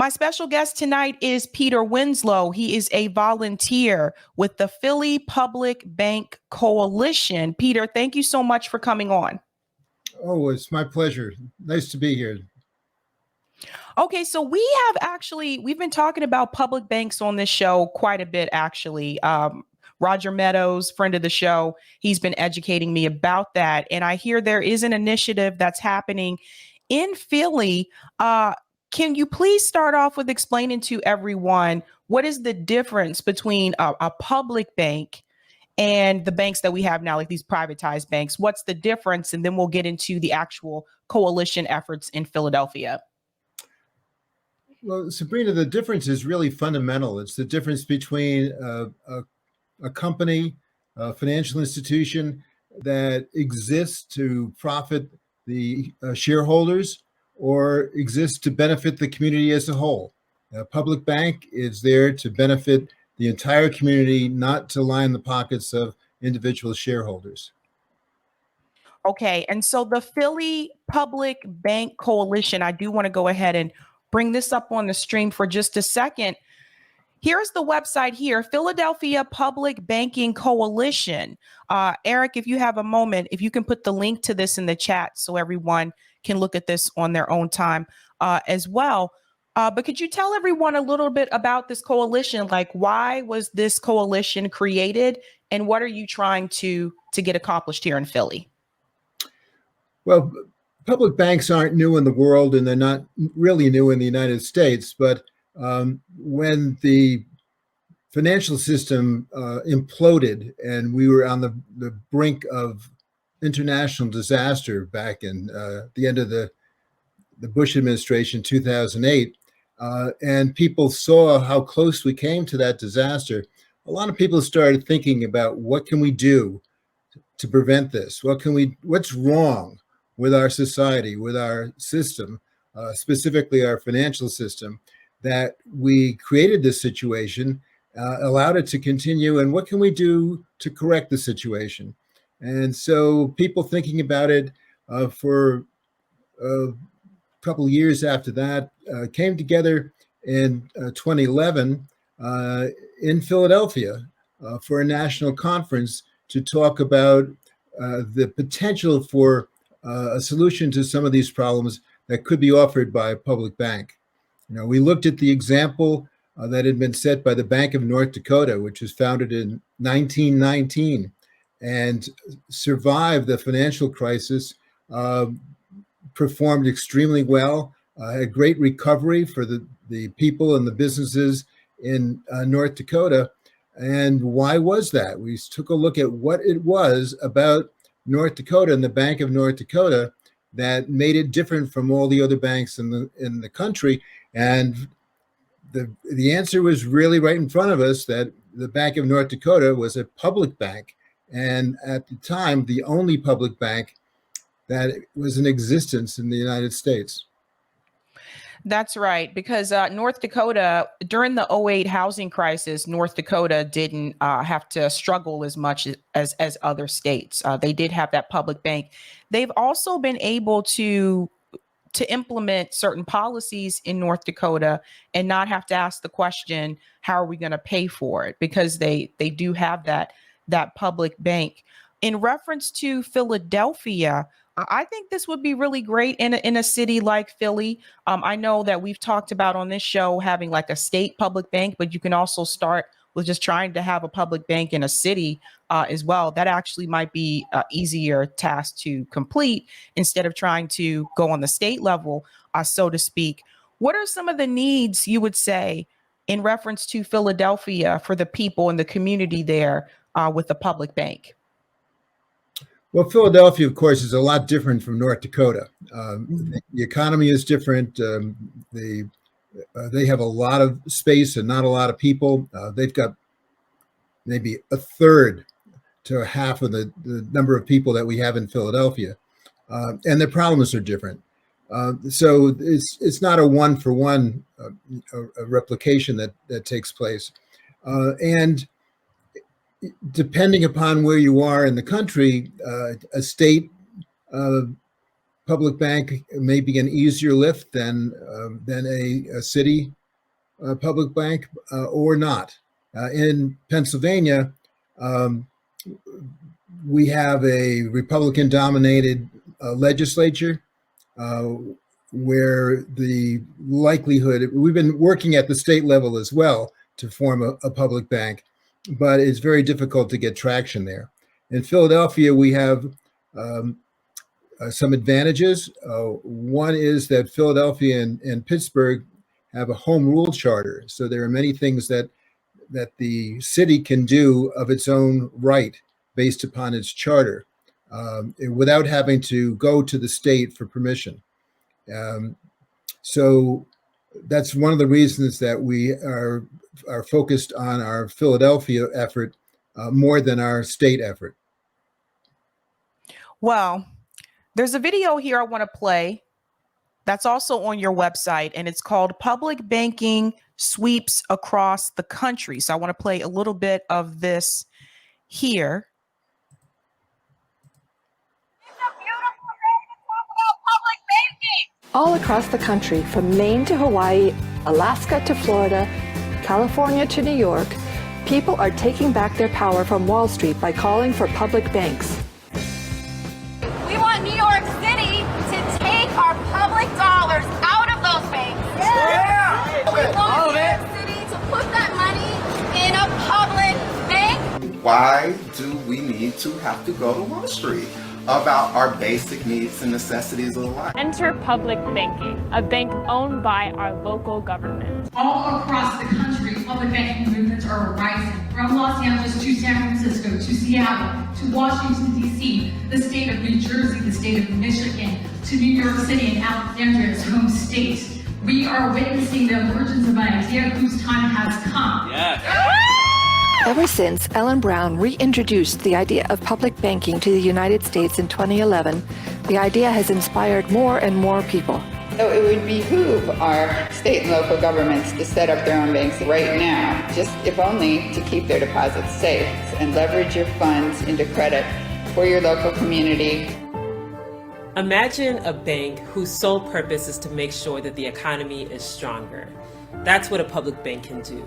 My special guest tonight is Peter Winslow. He is a volunteer with the Philly Public Bank Coalition. Peter, thank you so much for coming on. Oh, it's my pleasure. Nice to be here. Okay, so we've been talking about public banks on this show quite a bit, actually. Roger Meadows, friend of the show, he's been educating me about that. And I hear there is an initiative that's happening in Philly. Can you please start off with explaining to everyone what is the difference between a public bank and the banks that we have now, like these privatized banks? What's the difference? And then we'll get into the actual coalition efforts in Philadelphia. Well, Sabrina, the difference is really fundamental. It's the difference between a company, a financial institution that exists to profit the shareholders or exists to benefit the community as a whole. A public bank is there to benefit the entire community, not to line the pockets of individual shareholders. Okay, and so the Philly Public Bank Coalition, I do want to go ahead and bring this up on the stream for just a second. Here's the website here, Philadelphia Public Banking Coalition. Eric, if you have a moment, if you can put the link to this in the chat so everyone can look at this on their own time as well. But could you tell everyone a little bit about this coalition? Like, why was this coalition created and what are you trying to get accomplished here in Philly? Well, public banks aren't new in the world, and they're not really new in the United States. But when the financial system imploded and we were on the brink of international disaster back in the end of the Bush administration, 2008, and people saw how close we came to that disaster, a lot of people started thinking about what can we do to prevent this? What's wrong with our society, with our system, specifically our financial system, that we created this situation, allowed it to continue, and what can we do to correct the situation? And so people thinking about it for a couple of years after that came together in 2011 in Philadelphia for a national conference to talk about the potential for a solution to some of these problems that could be offered by a public bank. You know, we looked at the example that had been set by the Bank of North Dakota, which was founded in 1919 and survived the financial crisis, performed extremely well, had great recovery for the people and the businesses in North Dakota. And why was that? We took a look at what it was about North Dakota and the Bank of North Dakota that made it different from all the other banks in the country. And the answer was really right in front of us, that the Bank of North Dakota was a public bank, and at the time, the only public bank that was in existence in the United States. That's right, because North Dakota, during the '08 housing crisis, North Dakota didn't have to struggle as much as other states. They did have that public bank. They've also been able to implement certain policies in North Dakota and not have to ask the question, how are we going to pay for it? Because they do have that public bank. In reference to Philadelphia, I think this would be really great in a city like Philly. I know that we've talked about on this show having like a state public bank, but you can also start with just trying to have a public bank in a city as well. That actually might be an easier task to complete instead of trying to go on the state level, so to speak. What are some of the needs you would say in reference to Philadelphia for the people and the community there with the public bank? Well, Philadelphia, of course, is a lot different from North Dakota. The economy is different. They have a lot of space and not a lot of people. They've got maybe a third to half of the number of people that we have in Philadelphia, and their problems are different. So it's not a one-for-one replication that takes place, and depending upon where you are in the country, a state public bank may be an easier lift than a city public bank or not. In Pennsylvania, um, we have a Republican-dominated legislature where the likelihood, we've been working at the state level as well to form a public bank, but it's very difficult to get traction there. In Philadelphia, we have some advantages. One is that Philadelphia and Pittsburgh have a home rule charter. So there are many things that the city can do of its own right based upon its charter without having to go to the state for permission. So that's one of the reasons that we are focused on our Philadelphia effort more than our state effort. Well, there's a video here I want to play that's also on your website, and it's called Public Banking Sweeps Across the Country. So I want to play a little bit of this here. It's a beautiful day to talk about public banking. All across the country, from Maine to Hawaii, Alaska to Florida, California to New York, people are taking back their power from Wall Street by calling for public banks. We want New York City to take our public dollars out of those banks. Yeah. We want New York City to put that money in a public bank. Why do we need to have to go to Wall Street about our basic needs and necessities of life? Enter public banking, a bank owned by our local government. All across the country, public banking movements are rising. From Los Angeles to San Francisco to Seattle to Washington, D.C., the state of New Jersey, the state of Michigan, to New York City and Alexandria's home state. We are witnessing the emergence of an idea whose time has come. Ever since Ellen Brown reintroduced the idea of public banking to the United States in 2011, the idea has inspired more and more people. So it would behoove our state and local governments to set up their own banks right now, just if only to keep their deposits safe and leverage your funds into credit for your local community. Imagine a bank whose sole purpose is to make sure that the economy is stronger. That's what a public bank can do.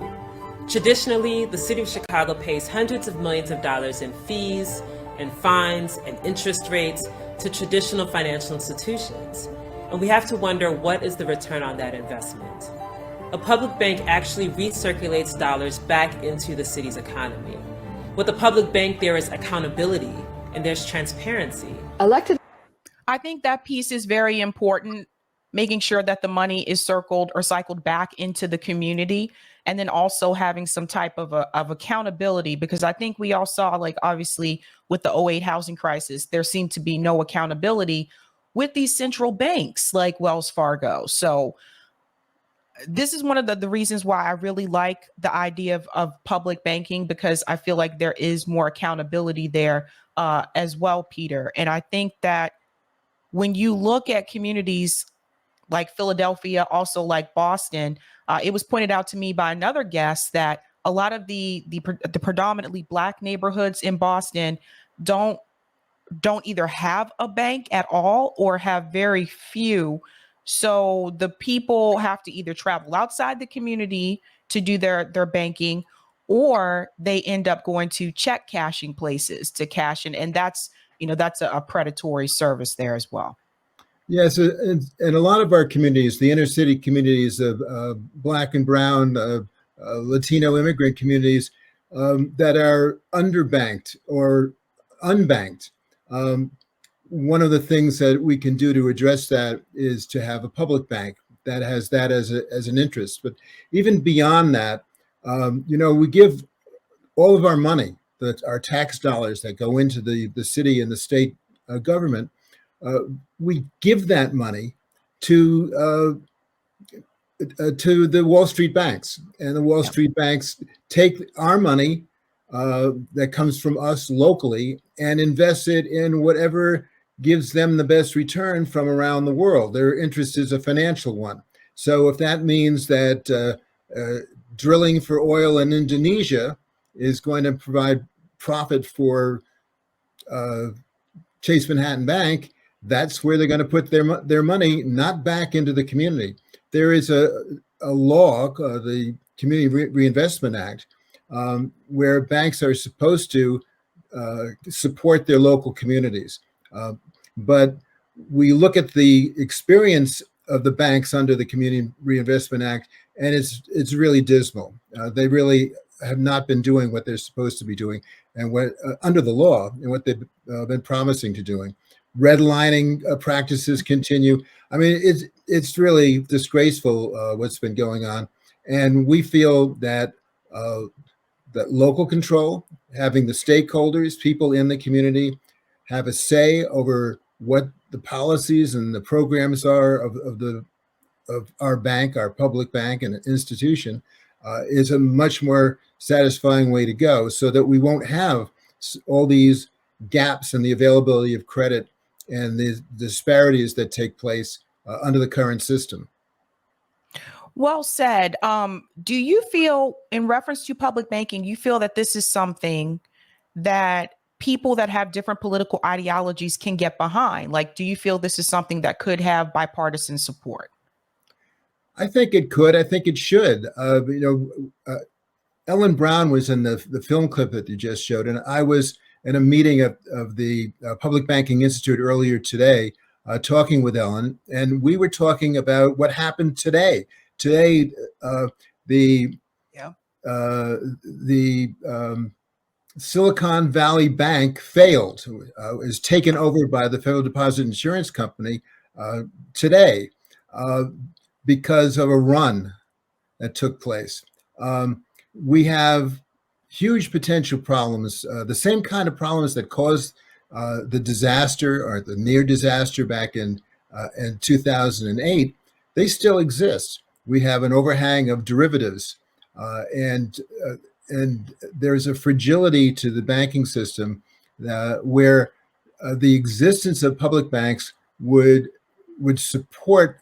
Traditionally, the city of Chicago pays hundreds of millions of dollars in fees and fines and interest rates to traditional financial institutions. And we have to wonder, what is the return on that investment? A public bank actually recirculates dollars back into the city's economy. With a public bank, there is accountability and there's transparency. I think that piece is very important, making sure that the money is circled or cycled back into the community, and then also having some type of accountability, because I think we all saw, like, obviously with the '08 housing crisis, there seemed to be no accountability with these central banks like Wells Fargo. So this is one of the reasons why I really like the idea of public banking, because I feel like there is more accountability there as well, Peter. And I think that when you look at communities like Philadelphia, also like Boston, it was pointed out to me by another guest that a lot of the predominantly Black neighborhoods in Boston don't either have a bank at all or have very few. So the people have to either travel outside the community to do their banking, or they end up going to check cashing places to cash in. And that's a predatory service there as well. Yes, and a lot of our communities, the inner city communities of Black and Brown, Latino immigrant communities that are underbanked or unbanked. One of the things that we can do to address that is to have a public bank that has that as an interest. But even beyond that, we give all of our money, our tax dollars that go into the city and the state government. We give that money to the Wall Street banks, and the Wall Street banks take our money that comes from us locally and invest it in whatever gives them the best return from around the world. Their interest is a financial one. So if that means that drilling for oil in Indonesia is going to provide profit for Chase Manhattan Bank, that's where they're going to put their money, not back into the community. There is a law, the Community Reinvestment Act, where banks are supposed to support their local communities. But we look at the experience of the banks under the Community Reinvestment Act, and it's really dismal. They really have not been doing what they're supposed to be doing, and what under the law, and what they've been promising to doing. Redlining practices continue. I mean, it's really disgraceful what's been going on, and we feel that that local control, having the stakeholders, people in the community, have a say over what the policies and the programs are of our bank, our public bank and institution, is a much more satisfying way to go, so that we won't have all these gaps in the availability of credit and the disparities that take place under the current system. Well said. Do you feel, in reference to public banking, you feel that this is something that people that have different political ideologies can get behind? Like, do you feel this is something that could have bipartisan support? I think it could. I think it should. Ellen Brown was in the film clip that you just showed, and I was in a meeting of the Public Banking Institute earlier today, talking with Ellen, and we were talking about what happened today. Today, the Silicon Valley Bank failed, was taken over by the Federal Deposit Insurance Company today because of a run that took place. We have huge potential problems, the same kind of problems that caused the disaster or the near disaster back in 2008. They still exist. We have an overhang of derivatives, and there's a fragility to the banking system where the existence of public banks would support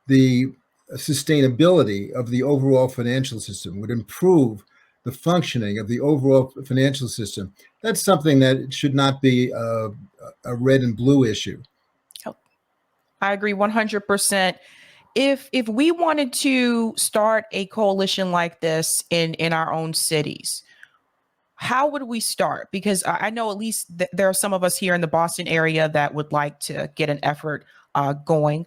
the sustainability of the overall financial system, would improve the functioning of the overall financial system. That's something that should not be a red and blue issue. I agree 100%. If we wanted to start a coalition like this in our own cities, how would we start? Because I know at least there are some of us here in the Boston area that would like to get an effort going.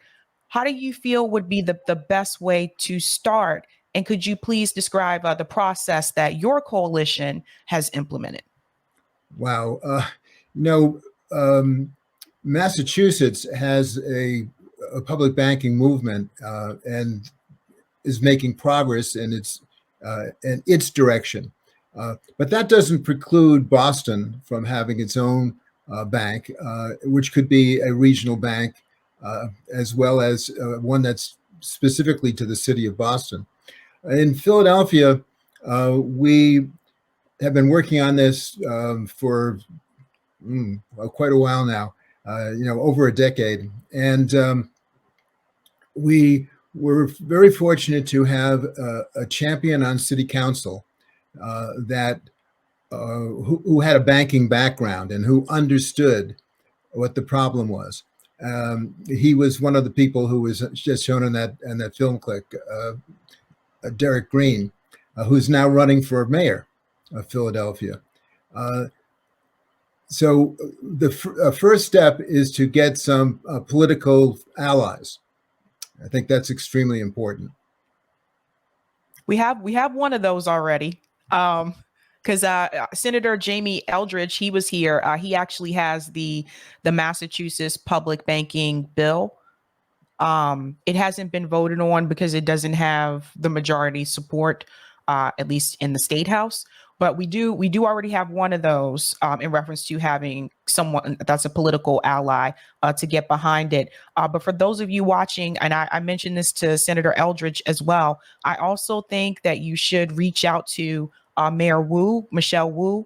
How do you feel would be the best way to start? And could you please describe the process that your coalition has implemented? Wow. Massachusetts has a public banking movement and is making progress in its direction. But that doesn't preclude Boston from having its own bank, which could be a regional bank, as well as one that's specifically to the city of Boston. In Philadelphia, we have been working on this for quite a while now, over a decade. And we were very fortunate to have a champion on city council who had a banking background and who understood what the problem was. He was one of the people who was just shown in that film clip, Derek Green, who's now running for mayor of Philadelphia. So the first step is to get some political allies. I think that's extremely important. We have one of those already. Because Senator Jamie Eldridge, he was here. He actually has the Massachusetts public banking bill. It hasn't been voted on because it doesn't have the majority support, at least in the state house. But we do already have one of those in reference to having someone that's a political ally to get behind it. But for those of you watching, and I mentioned this to Senator Eldridge as well, I also think that you should reach out to Mayor Michelle Wu,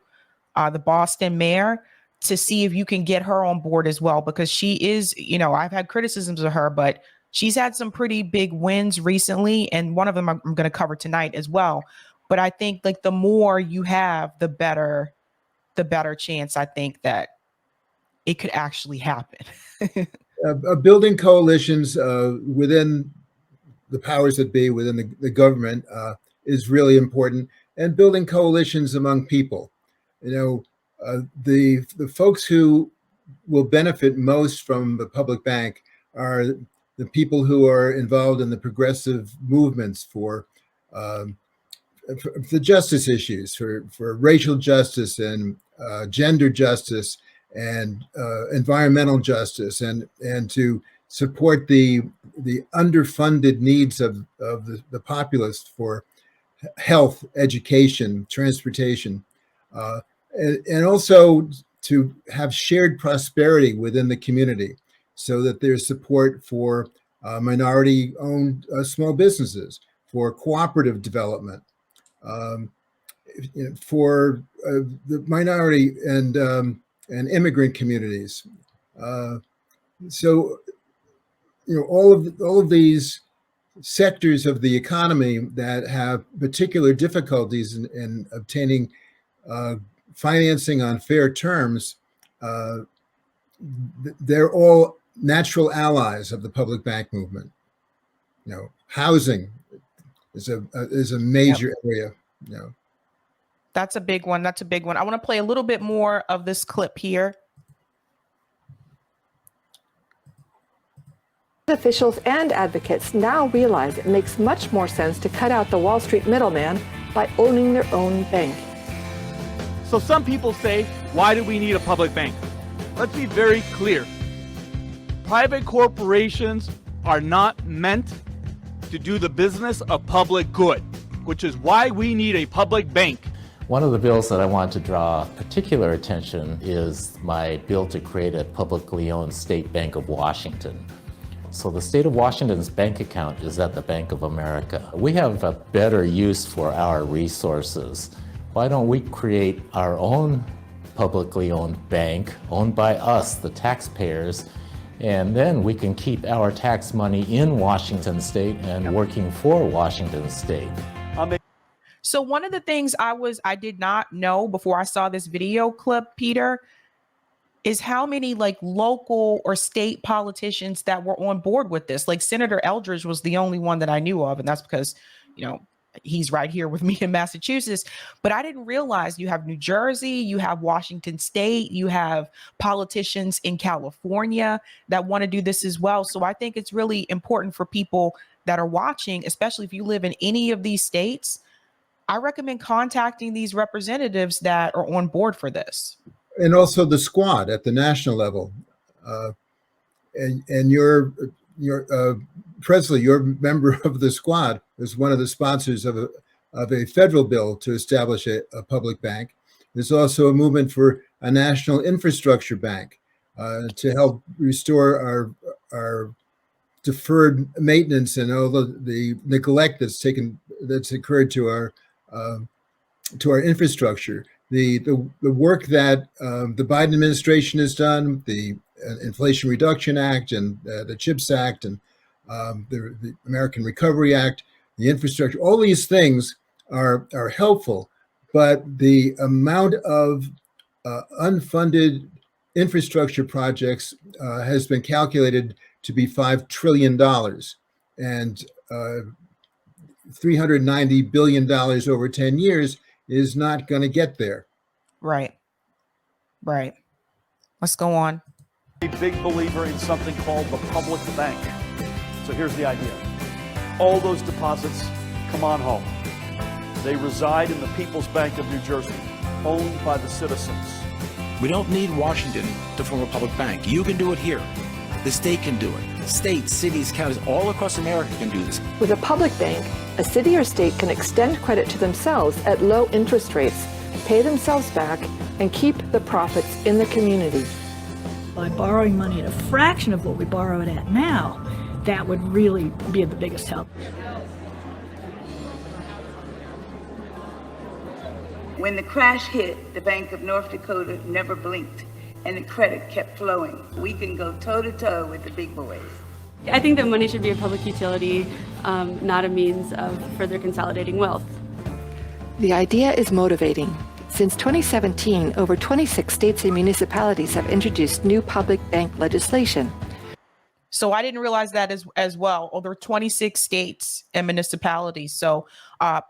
the Boston mayor, to see if you can get her on board as well, because she is, I've had criticisms of her, but she's had some pretty big wins recently. And one of them I'm going to cover tonight as well. But I think like the more you have, the better chance I think that it could actually happen. Building coalitions within the powers that be, within the government, is really important, and building coalitions among people. The folks who will benefit most from the public bank are the people who are involved in the progressive movements for the justice issues, for racial justice and gender justice and environmental justice, and to support the underfunded needs of the populace for health, education, transportation, and also to have shared prosperity within the community, so that there's support for minority-owned small businesses, for cooperative development, for the minority and immigrant communities. So, all of these sectors of the economy that have particular difficulties in obtaining financing on fair terms, they're all natural allies of the public bank movement. Housing is a major area. That's a big one. That's a big one. I want to play a little bit more of this clip here. Officials and advocates now realize it makes much more sense to cut out the Wall Street middleman by owning their own bank. So some people say, why do we need a public bank? Let's be very clear. Private corporations are not meant to do the business of public good, which is why we need a public bank. One of the bills that I want to draw particular attention is my bill to create a publicly owned State Bank of Washington. So the state of Washington's bank account is at the Bank of America. We have a better use for our resources. Why don't we create our own publicly owned bank, owned by us, the taxpayers, and then we can keep our tax money in Washington State and working for Washington State. So one of the things I did not know before I saw this video clip, Peter, is how many like local or state politicians that were on board with this. Like Senator Eldridge was the only one that I knew of, and that's because, he's right here with me in Massachusetts. But I didn't realize you have New Jersey, you have Washington State, you have politicians in California that want to do this as well. So I think it's really important for people that are watching, especially if you live in any of these states. I recommend contacting these representatives that are on board for this. And also the squad at the national level. And your Presley, you're a member of the squad, is one of the sponsors of a federal bill to establish a public bank. There's also a movement for a national infrastructure bank to help restore our deferred maintenance and all the neglect that's occurred to our infrastructure. The work that the Biden administration has done, the Inflation Reduction Act and the CHIPS Act and the American Recovery Act, the infrastructure, all these things are helpful, but the amount of unfunded infrastructure projects has been calculated to be $5 trillion and $390 billion over 10 years is not going to get there. Right. Let's go on. A big believer in something called the public bank. So here's the idea. All those deposits come on home. They reside in the People's Bank of New Jersey, owned by the citizens. We don't need Washington to form a public bank. You can do it here. The state can do it. States, cities, counties, all across America can do this. With a public bank, a city or state can extend credit to themselves at low interest rates, pay themselves back, and keep the profits in the community. By borrowing money at a fraction of what we borrow it at now, that would really be the biggest help. When the crash hit, the Bank of North Dakota never blinked, and the credit kept flowing. We can go toe-to-toe with the big boys. I think that money should be a public utility, not a means of further consolidating wealth. The idea is motivating. Since 2017, over 26 states and municipalities have introduced new public bank legislation. So I didn't realize that as well. Oh, there are 26 states and municipalities. So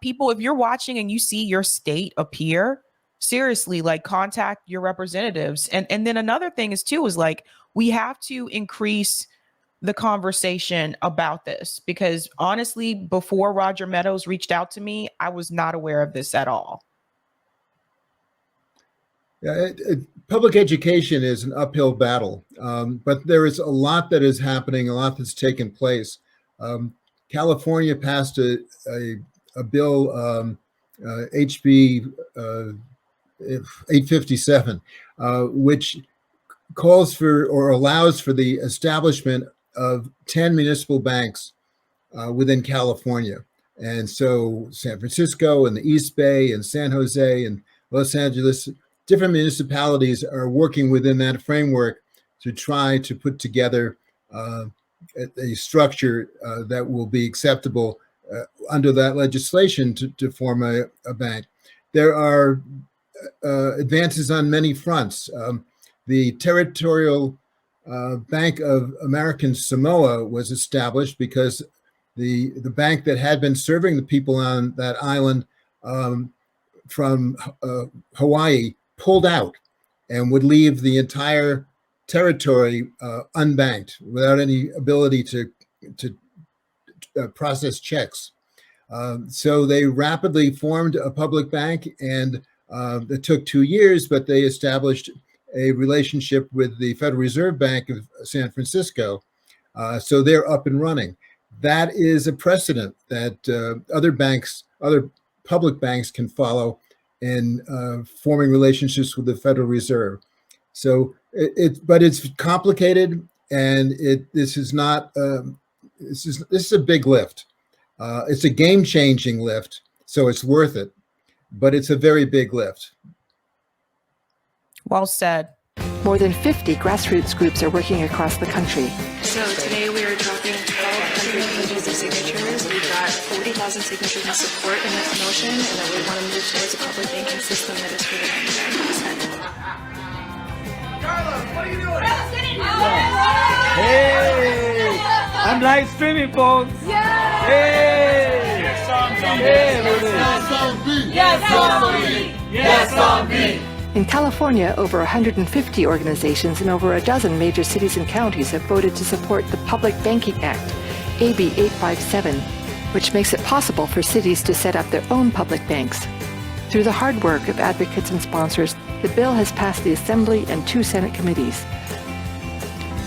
people, if you're watching and you see your state appear, seriously, like contact your representatives. And then another thing is too, is like, we have to increase the conversation about this, because honestly, before Roger Meadows reached out to me, I was not aware of this at all. Yeah, public education is an uphill battle, but there is a lot that is happening, a lot that's taken place. California passed a bill, HB 857, which calls for or allows for the establishment of 10 municipal banks within California. And so San Francisco and the East Bay and San Jose and Los Angeles, different municipalities are working within that framework to try to put together a structure that will be acceptable under that legislation to form a bank. There are advances on many fronts. The Territorial Bank of American Samoa was established because the bank that had been serving the people on that island from Hawaii pulled out and would leave the entire territory unbanked without any ability to process checks. So they rapidly formed a public bank, and it took 2 years, but they established a relationship with the Federal Reserve Bank of San Francisco. So they're up and running. That is a precedent that other public banks can follow in forming relationships with the Federal Reserve. So but it's complicated, and this is not this is a big lift. It's a game-changing lift, so it's worth it, but it's a very big lift. Well said. More than 50 grassroots groups are working across the country. So today we are dropping 1,200 pages of signatures. We've got 40,000 signatures in support in this motion, and that we want to move towards a public banking system that is for the 99%. Carlos, what are you doing? Hey! I'm live streaming, folks. Yeah! Hey! Yes, on me. Hey, Yes, on me. Yes, on me. Yes, on me. In California, over 150 organizations in over a dozen major cities and counties have voted to support the Public Banking Act, AB 857, which makes it possible for cities to set up their own public banks. Through the hard work of advocates and sponsors, the bill has passed the Assembly and 2 Senate committees.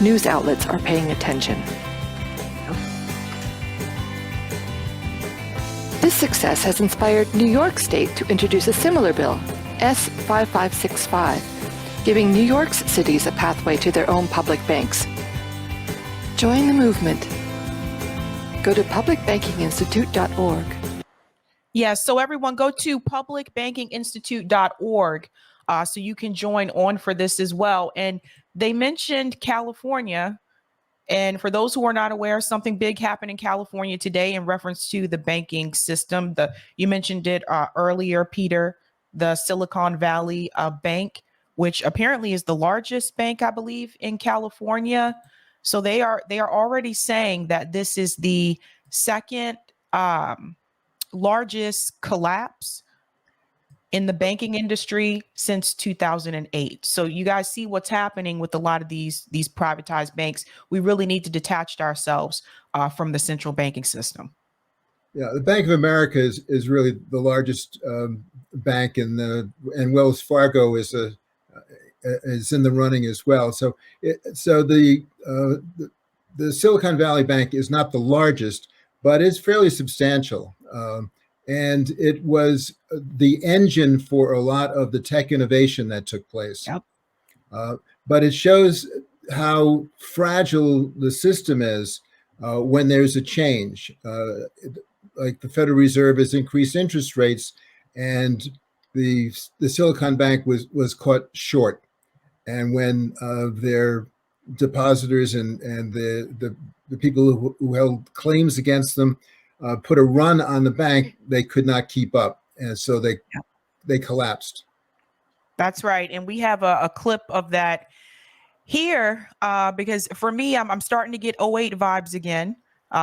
News outlets are paying attention. This success has inspired New York State to introduce a similar bill, S 5565, giving New York's cities a pathway to their own public banks. Join the movement. Go to publicbankinginstitute.org. Yes, so everyone go to publicbankinginstitute.org so you can join on for this as well. And they mentioned California. And for those who are not aware, something big happened in California today in reference to the banking system. You mentioned it earlier, Peter, the Silicon Valley Bank, which apparently is the largest bank, I believe, in California. So they are already saying that this is the second largest collapse in the banking industry since 2008. So you guys see what's happening with a lot of these privatized banks. We really need to detach ourselves from the central banking system. Yeah, the Bank of America is really the largest bank, and Wells Fargo is in the running as well. So the Silicon Valley Bank is not the largest, but it's fairly substantial. And it was the engine for a lot of the tech innovation that took place. Yep. But it shows how fragile the system is when there's a change. Like the Federal Reserve has increased interest rates, and the Silicon Bank was caught short. And when their depositors and the people who held claims against them put a run on the bank, they could not keep up, and so they collapsed. That's right. And we have a clip of that Here, because for me, I'm starting to get '08 vibes again.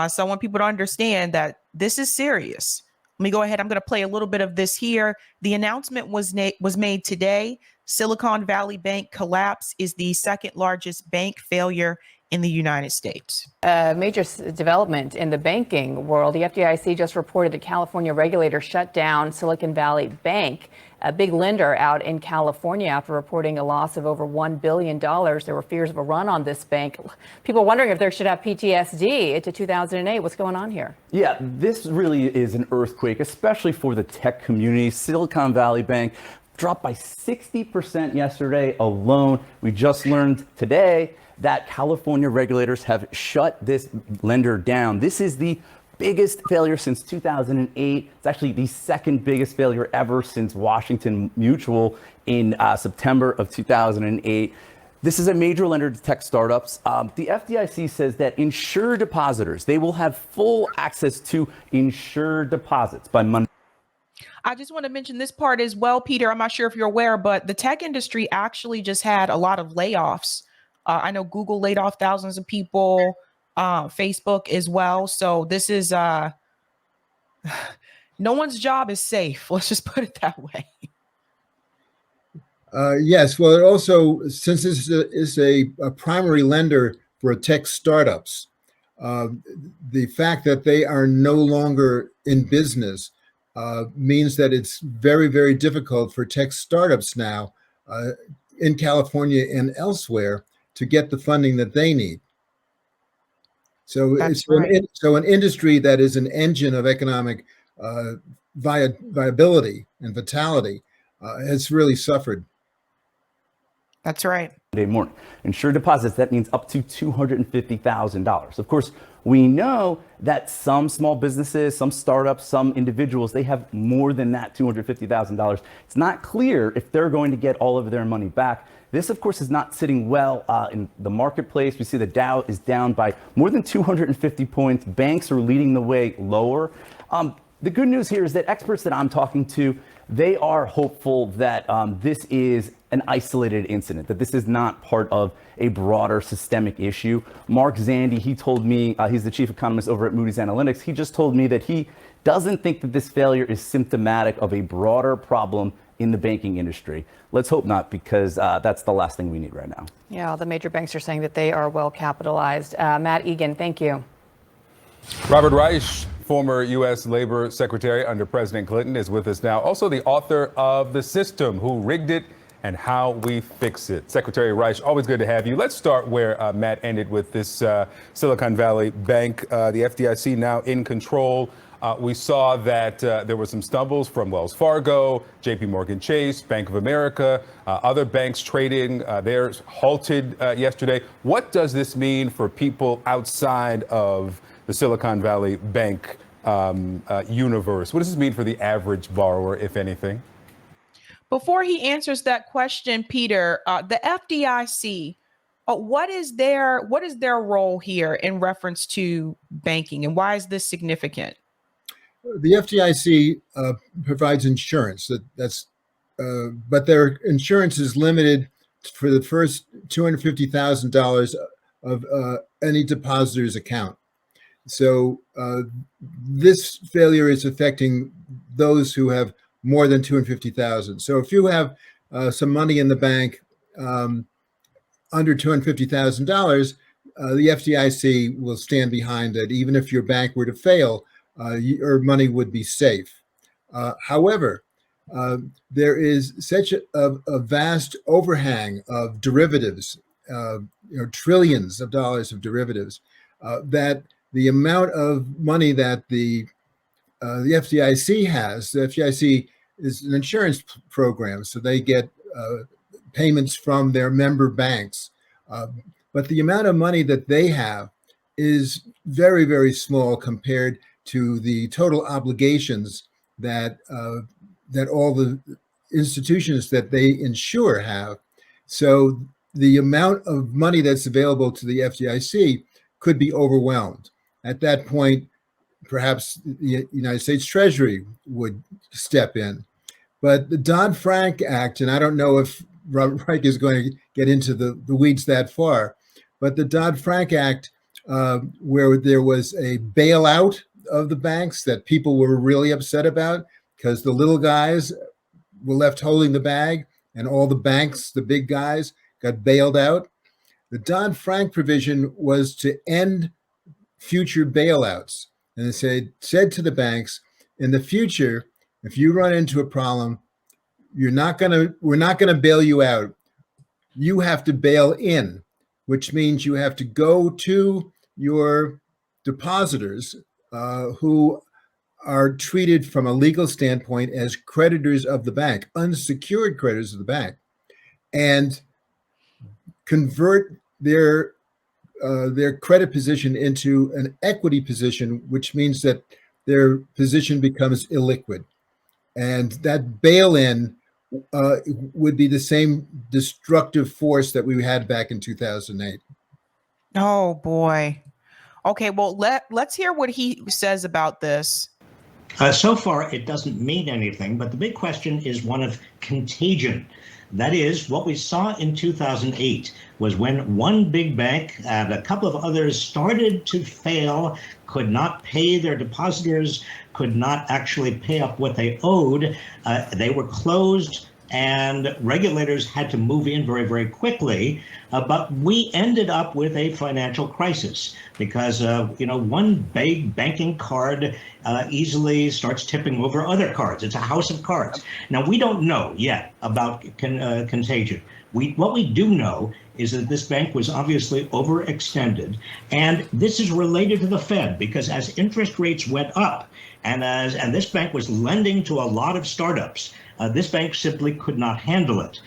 So I want people to understand that this is serious. Let me go ahead. I'm going to play a little bit of this here. The announcement was made today. Silicon Valley Bank collapse is the second largest bank failure in the United States. A major development in the banking world. The FDIC just reported that California regulators shut down Silicon Valley Bank, a big lender out in California, after reporting a loss of over $1 billion. There were fears of a run on this bank. People wondering if they should have PTSD into 2008. What's going on here? Yeah, this really is an earthquake, especially for the tech community. Silicon Valley Bank dropped by 60% yesterday alone. We just learned today that California regulators have shut this lender down. This is the biggest failure since 2008. It's actually the second biggest failure ever since Washington Mutual in September of 2008. This is a major lender to tech startups. The FDIC says that insured depositors, they will have full access to insured deposits by Monday. I just want to mention this part as well, Peter. I'm not sure if you're aware, but the tech industry actually just had a lot of layoffs. I know Google laid off thousands of people, Facebook as well. So this is no one's job is safe. Let's just put it that way. Yes. Well, it also, since this is a primary lender for tech startups, the fact that they are no longer in business means that it's very, very difficult for tech startups now in California and elsewhere to get the funding that they need. So it's right. An industry that is an engine of economic viability and vitality has really suffered. That's right. Monday morning. Insured deposits, that means up to $250,000. Of course, we know that some small businesses, some startups, some individuals, they have more than that $250,000. It's not clear if they're going to get all of their money back. This, of course, is not sitting well in the marketplace. We see the Dow is down by more than 250 points. Banks are leading the way lower. The good news here is that experts that I'm talking to, they are hopeful that this is an isolated incident, that this is not part of a broader systemic issue. Mark Zandi, he told me, he's the chief economist over at Moody's Analytics. He just told me that he doesn't think that this failure is symptomatic of a broader problem in the banking industry. Let's hope not, because that's the last thing we need right now. Yeah, the major banks are saying that they are well capitalized. Matt Egan, thank you. Robert Reich, former U.S. Labor Secretary under President Clinton, is with us now. Also the author of The System, Who Rigged It and How We Fix It. Secretary Reich, always good to have you. Let's start where Matt ended with this Silicon Valley Bank, the FDIC now in control. We saw that there were some stumbles from Wells Fargo, JP Morgan Chase, Bank of America, other banks trading. Theirs halted yesterday. What does this mean for people outside of the Silicon Valley Bank universe? What does this mean for the average borrower, if anything? Before he answers that question, Peter, the FDIC, what is their role here in reference to banking, and why is this significant? The FDIC provides insurance. But their insurance is limited for the first $250,000 of any depositor's account. So this failure is affecting those who have more than $250,000. So if you have some money in the bank under $250,000, the FDIC will stand behind it. Even if your bank were to fail, your money would be safe. However, there is such a vast overhang of derivatives, trillions of dollars of derivatives, that the amount of money that the FDIC has, the FDIC is an insurance program, so they get payments from their member banks. But the amount of money that they have is very, very small compared to the total obligations that that all the institutions that they insure have. So the amount of money that's available to the FDIC could be overwhelmed. At that point, perhaps the United States Treasury would step in. But the Dodd-Frank Act, and I don't know if Robert Reich is going to get into the weeds that far. But the Dodd-Frank Act, where there was a bailout of the banks that people were really upset about because the little guys were left holding the bag and all the banks, the big guys, got bailed out. The Dodd-Frank provision was to end future bailouts. And it said to the banks, in the future, if you run into a problem, we're not gonna bail you out. You have to bail in, which means you have to go to your depositors who are treated from a legal standpoint as creditors of the bank, unsecured creditors of the bank, and convert their credit position into an equity position, which means that their position becomes illiquid. And that bail-in would be the same destructive force that we had back in 2008. Oh boy. Okay, well let's hear what he says about this. So far, it doesn't mean anything, but the big question is one of contagion. That is, what we saw in 2008 was when one big bank and a couple of others started to fail, could not pay their depositors, could not actually pay up what they owed. They were closed, and regulators had to move in very, very quickly. But we ended up with a financial crisis because, one big banking card easily starts tipping over other cards. It's a house of cards. Now, we don't know yet about contagion. What we do know is that this bank was obviously overextended, and this is related to the Fed because as interest rates went up, and this bank was lending to a lot of startups, this bank simply could not handle it.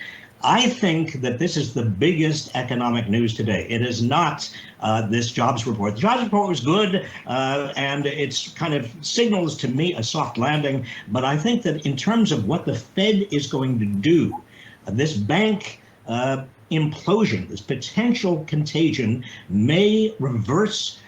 I think that this is the biggest economic news today. It is not this jobs report. The jobs report was good, and it's kind of signals to me a soft landing. But I think that in terms of what the Fed is going to do, this bank implosion, this potential contagion may reverse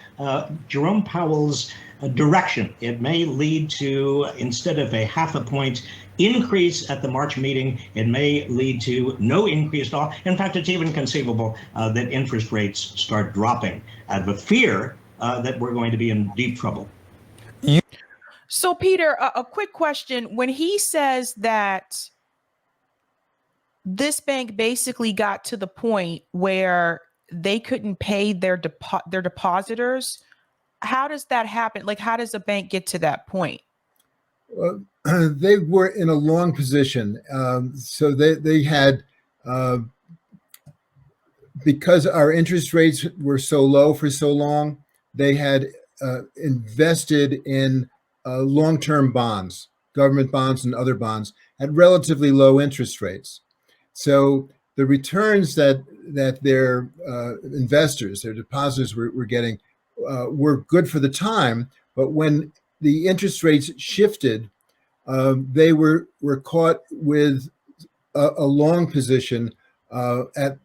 Jerome Powell's direction. It may lead to, instead of a 0.5 point increase at the March meeting, it may lead to no increase at all. In fact, it's even conceivable that interest rates start dropping out of a fear that we're going to be in deep trouble. So, Peter, a quick question. When he says that this bank basically got to the point where they couldn't pay their depositors, how does that happen? Like, how does a bank get to that point? They were in a long position. So they had, because our interest rates were so low for so long, they had invested in long-term bonds, government bonds and other bonds at relatively low interest rates. So the returns that their investors, their depositors were getting were good for the time, but when the interest rates shifted, they were caught with a long position at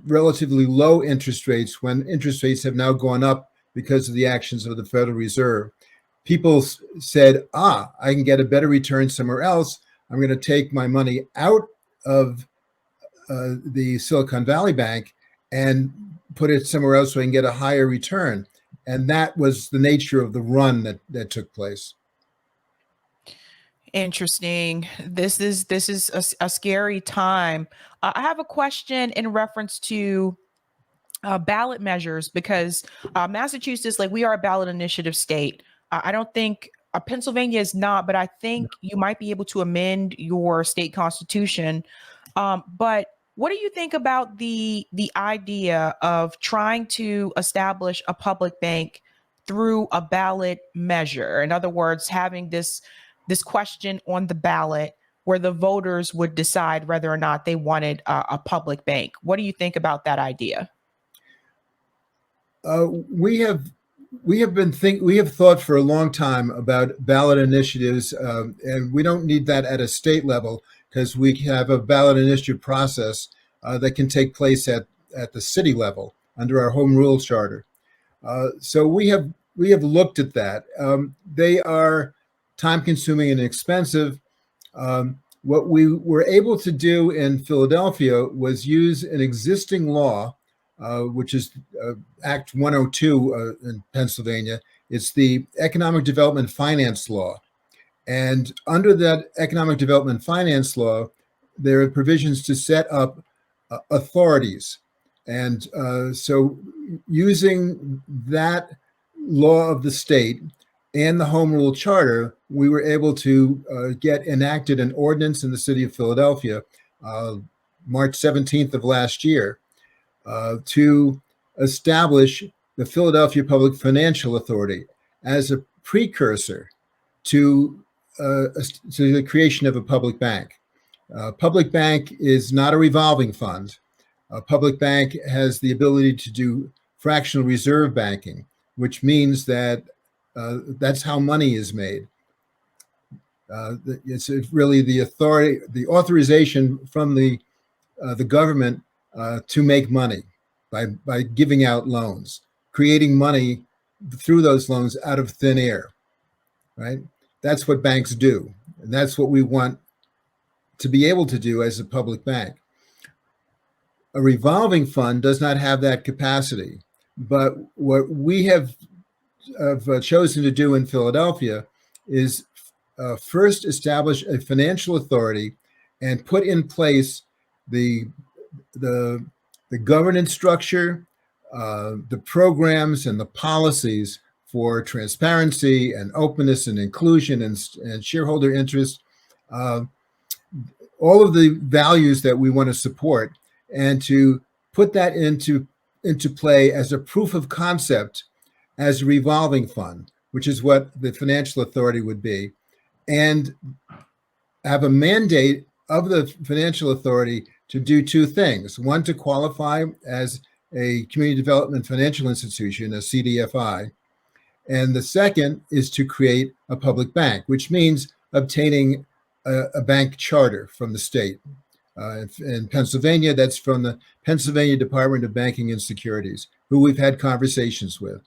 relatively low interest rates when interest rates have now gone up because of the actions of the Federal Reserve. People said, I can get a better return somewhere else. I'm going to take my money out of the Silicon Valley Bank and put it somewhere else so I can get a higher return. And that was the nature of the run that took place. Interesting. This is a scary time. I have a question in reference to ballot measures because Massachusetts, like, we are a ballot initiative state. I don't think Pennsylvania is not, but I think you might be able to amend your state constitution. But what do you think about the idea of trying to establish a public bank through a ballot measure? In other words, having this question on the ballot where the voters would decide whether or not they wanted a public bank. What do you think about that idea? We have thought for a long time about ballot initiatives, and we don't need that at a state level because we have a ballot initiative process that can take place at the city level under our home rule charter. So we have looked at that. They are time-consuming and expensive. what we were able to do in Philadelphia was use an existing law, which is Act 102 in Pennsylvania. It's the Economic Development Finance Law. And under that Economic Development Finance Law, there are provisions to set up authorities. And so using that law of the state and the Home Rule Charter, we were able to get enacted an ordinance in the city of Philadelphia, March 17th of last year, to establish the Philadelphia Public Financial Authority as a precursor to the creation of a public bank. Public bank is not a revolving fund. A public bank has the ability to do fractional reserve banking, which means that that's how money is made. It's really the authority, the authorization from the government to make money by giving out loans, creating money through those loans out of thin air, right? That's what banks do. And that's what we want to be able to do as a public bank. A revolving fund does not have that capacity. But what we have chosen to do in Philadelphia is first establish a financial authority and put in place the governance structure, the programs and the policies for transparency and openness and inclusion and shareholder interest, all of the values that we want to support, and to put that into play as a proof of concept as a revolving fund, which is what the financial authority would be, and have a mandate of the financial authority to do two things. One, to qualify as a community development financial institution, a CDFI. And the second is to create a public bank, which means obtaining a bank charter from the state. In Pennsylvania, that's from the Pennsylvania Department of Banking and Securities, who we've had conversations with.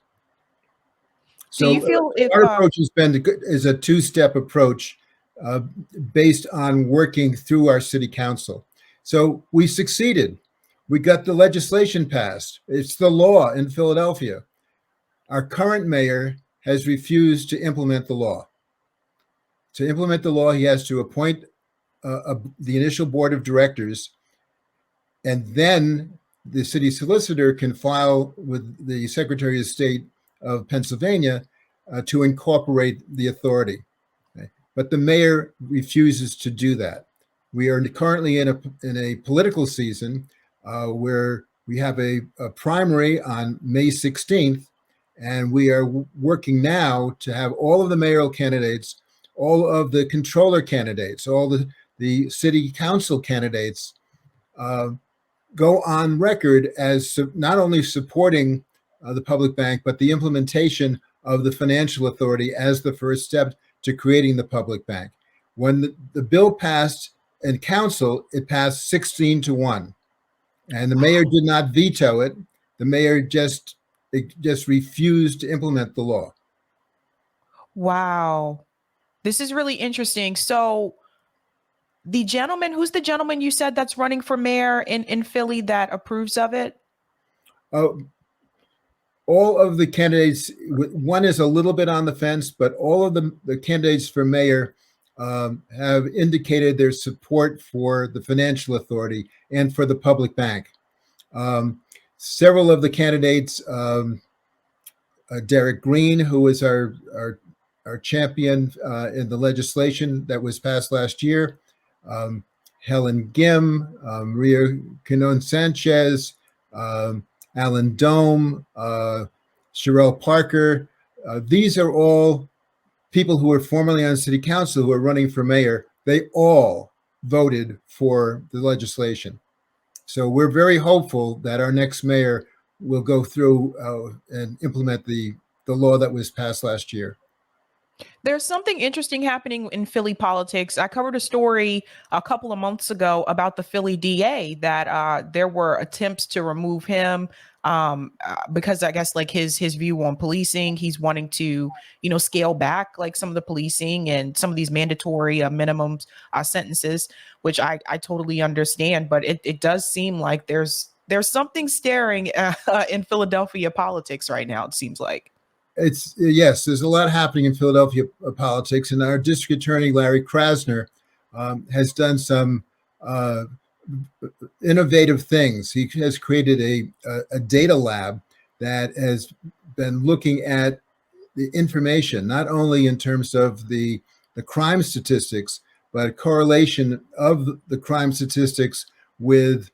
So you feel our approach has been is a two-step approach based on working through our city council. So we succeeded. We got the legislation passed. It's the law in Philadelphia. Our current mayor has refused to implement the law. To implement the law, he has to appoint the initial board of directors, and then the city solicitor can file with the Secretary of State of Pennsylvania to incorporate the authority. Okay? But the mayor refuses to do that. We are currently in a political season where we have a primary on May 16th, and we are working now to have all of the mayoral candidates, all of the controller candidates, all the city council candidates go on record as not only supporting the public bank, but the implementation of the financial authority as the first step to creating the public bank. When the bill passed in council, it passed 16-1, and the mayor did not veto it. The mayor just refused to implement the law. Wow. This is really interesting. So who's the gentleman you said that's running for mayor in Philly that approves of it? All of the candidates, one is a little bit on the fence, but all of the candidates for mayor have indicated their support for the financial authority and for the public bank. Several of the candidates, Derek Green, who was our champion in the legislation that was passed last year, Helen Gim, Maria Canon Sanchez, Alan Dome, Sherelle Parker. These are all people who were formerly on city council who are running for mayor. They all voted for the legislation. So we're very hopeful that our next mayor will go through and implement the law that was passed last year. There's something interesting happening in Philly politics. I covered a story a couple of months ago about the Philly DA that there were attempts to remove him because I guess like his view on policing, he's wanting to scale back like some of the policing and some of these mandatory minimum sentences, which I totally understand. But it does seem like there's something staring in Philadelphia politics right now. It seems like. It's yes, there's a lot happening in Philadelphia politics, and our district attorney Larry Krasner has done some innovative things. He has created a data lab that has been looking at the information, not only in terms of the crime statistics, but correlation of the crime statistics with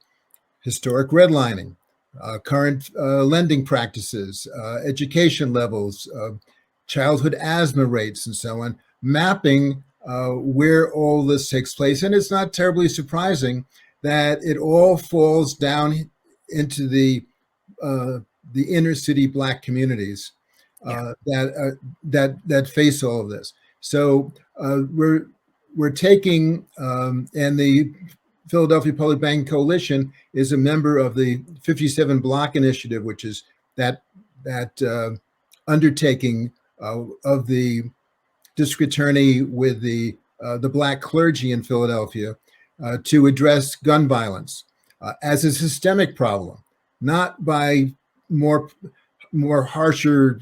historic redlining, current lending practices, education levels, childhood asthma rates, and so on, mapping where all this takes place. And it's not terribly surprising that it all falls down into the inner city Black communities that face all of this. So we're taking and the Philadelphia Public Bank Coalition is a member of the 57 Block Initiative, which is that undertaking of the district attorney with the Black clergy in Philadelphia to address gun violence as a systemic problem, not by more harsher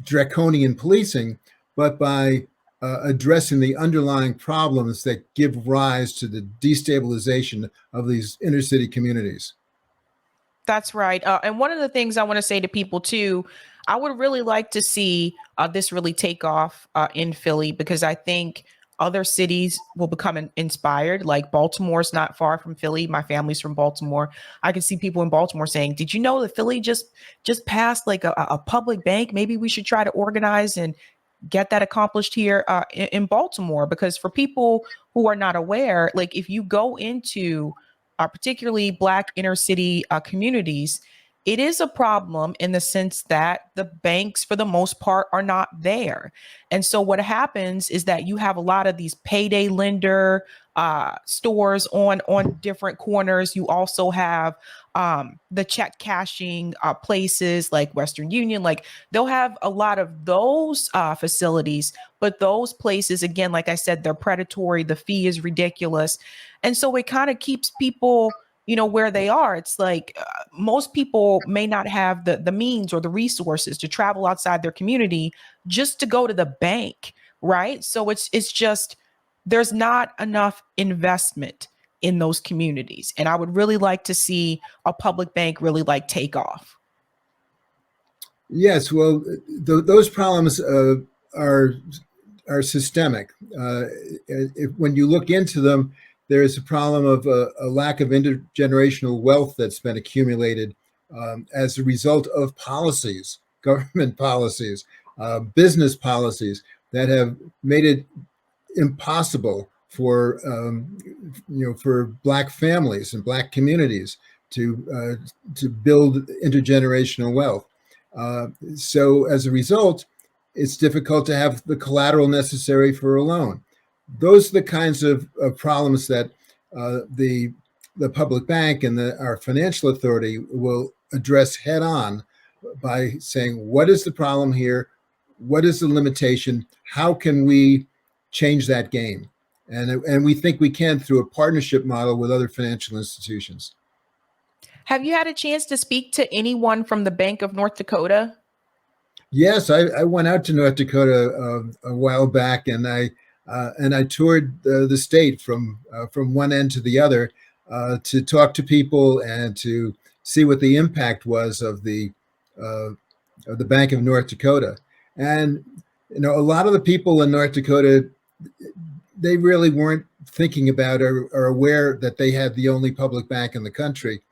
draconian policing, but by addressing the underlying problems that give rise to the destabilization of these inner city communities. That's right. And one of the things I want to say to people too, I would really like to see this really take off in Philly, because I think other cities will become inspired. Like Baltimore's not far from Philly. My family's from Baltimore. I can see people in Baltimore saying, "Did you know that Philly just passed like a public bank? Maybe we should try to organize and get that accomplished here in Baltimore." Because for people who are not aware, like if you go into particularly Black inner city communities, it is a problem in the sense that the banks, for the most part, are not there. And so what happens is that you have a lot of these payday lender stores on different corners. You also have the check cashing places like Western Union. Like they'll have a lot of those facilities, but those places, again, like I said, they're predatory. The fee is ridiculous. And so it kind of keeps people where they are. It's like most people may not have the means or the resources to travel outside their community just to go to the bank, right? So it's just there's not enough investment in those communities. And I would really like to see a public bank really like take off. Yes, well, those problems are systemic. When you look into them, there is a problem of a lack of intergenerational wealth that's been accumulated as a result of policies, government policies, business policies that have made it impossible for for Black families and Black communities to build intergenerational wealth. So as a result, it's difficult to have the collateral necessary for a loan. Those are the kinds of problems that the public bank and our financial authority will address head on by saying, what is the problem here? What is the limitation? How can we change that game? And we think we can through a partnership model with other financial institutions. Have you had a chance to speak to anyone from the Bank of North Dakota? Yes, I went out to North Dakota a while back, and I toured the state from one end to the other to talk to people and to see what the impact was of the Bank of North Dakota. And a lot of the people in North Dakota, they really weren't thinking about or aware that they had the only public bank in the country.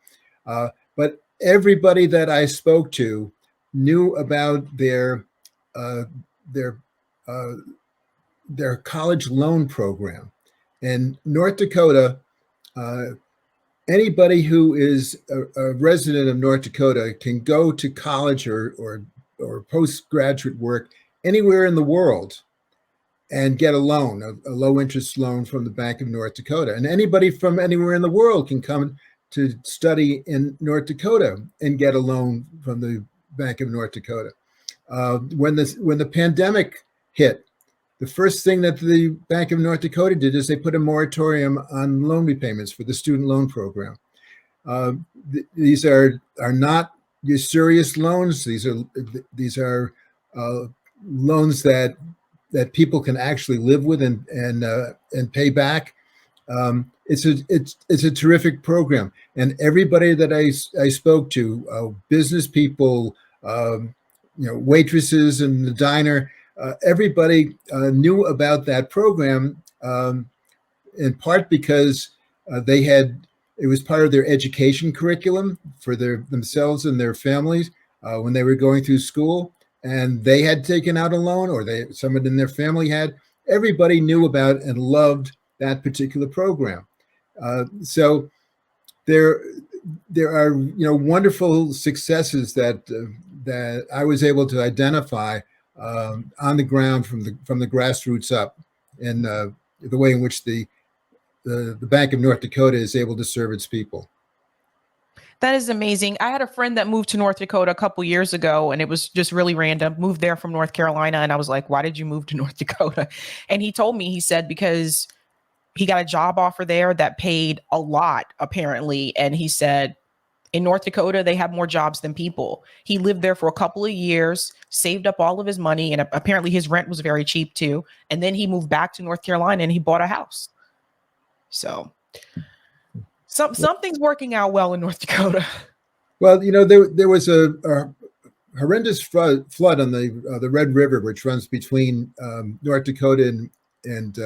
But everybody that I spoke to knew about their college loan program. In North Dakota, anybody who is a resident of North Dakota can go to college or postgraduate work anywhere in the world and get a loan, a low interest loan from the Bank of North Dakota. And anybody from anywhere in the world can come to study in North Dakota and get a loan from the Bank of North Dakota. When the pandemic hit, the first thing that the Bank of North Dakota did is they put a moratorium on loan repayments for the student loan program. These are not usurious loans. These are loans that people can actually live with and pay back. It's a terrific program, and everybody that I spoke to, business people, waitresses in the diner, everybody knew about that program, in part because it was part of their education curriculum for themselves and their families when they were going through school, and they had taken out a loan, or someone in their family had. Everybody knew about and loved that particular program. So there are wonderful successes that I was able to identify on the ground from the grassroots up, in the way in which the Bank of North Dakota is able to serve its people. That is amazing. I had a friend that moved to North Dakota a couple years ago, and it was just really random. Moved there from North Carolina, and I was like, "Why did you move to North Dakota?" And he told me, he said, because he got a job offer there that paid a lot, apparently. And he said, in North Dakota, they have more jobs than people. He lived there for a couple of years, saved up all of his money, and apparently his rent was very cheap too. And then he moved back to North Carolina and he bought a house. So something's working out well in North Dakota. Well, there was a horrendous flood on the Red River, which runs between North Dakota and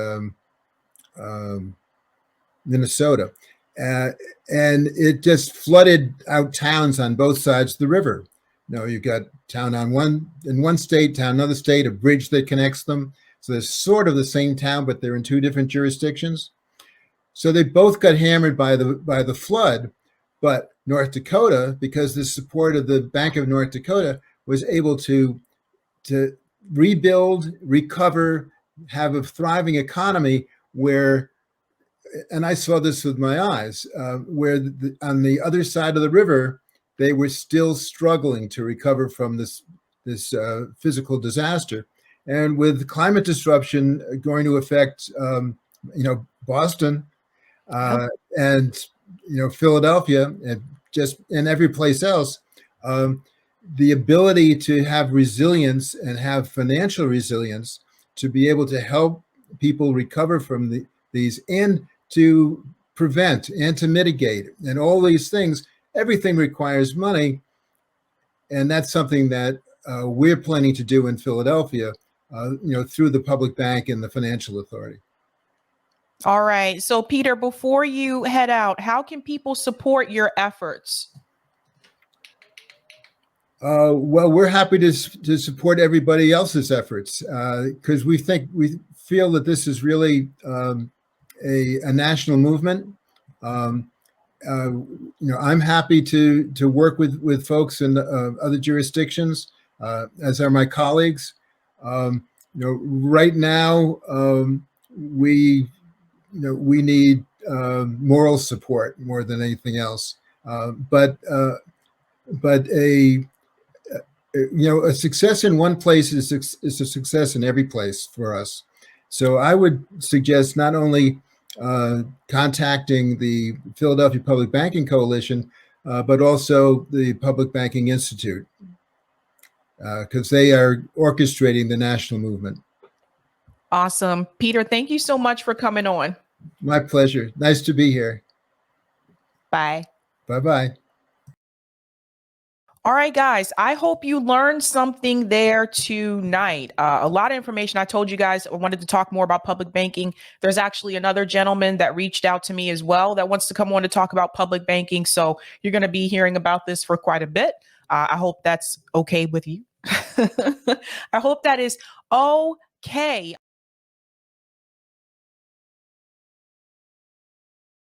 Minnesota, and it just flooded out towns on both sides of the river. You've got town in one state, town in another state, a bridge that connects them. So they're sort of the same town, but they're in two different jurisdictions. So they both got hammered by the flood, but North Dakota, because the support of the Bank of North Dakota, was able to rebuild, recover, have a thriving economy where, and I saw this with my eyes, where on the other side of the river, they were still struggling to recover from this physical disaster. And with climate disruption going to affect, Boston, and Philadelphia, and every place else, the ability to have resilience and have financial resilience to be able to help people recover from these, and to prevent and to mitigate and all these things, everything requires money. And that's something that we're planning to do in Philadelphia, through the public bank and the financial authority. All right. So, Peter, before you head out, how can people support your efforts? Well, we're happy to support everybody else's efforts, because we feel that this is really a national movement. I'm happy to work with folks in other jurisdictions, as are my colleagues. Right now, we need moral support more than anything else. But a success in one place is a success in every place for us. So I would suggest not only contacting the Philadelphia Public Banking Coalition, but also the Public Banking Institute, because they are orchestrating the national movement. Awesome. Peter, thank you so much for coming on. My pleasure. Nice to be here. Bye. Bye-bye. All right, guys, I hope you learned something there tonight. A lot of information. I told you guys I wanted to talk more about public banking. There's actually another gentleman that reached out to me as well that wants to come on to talk about public banking. So you're going to be hearing about this for quite a bit. I hope that's okay with you. I hope that is okay.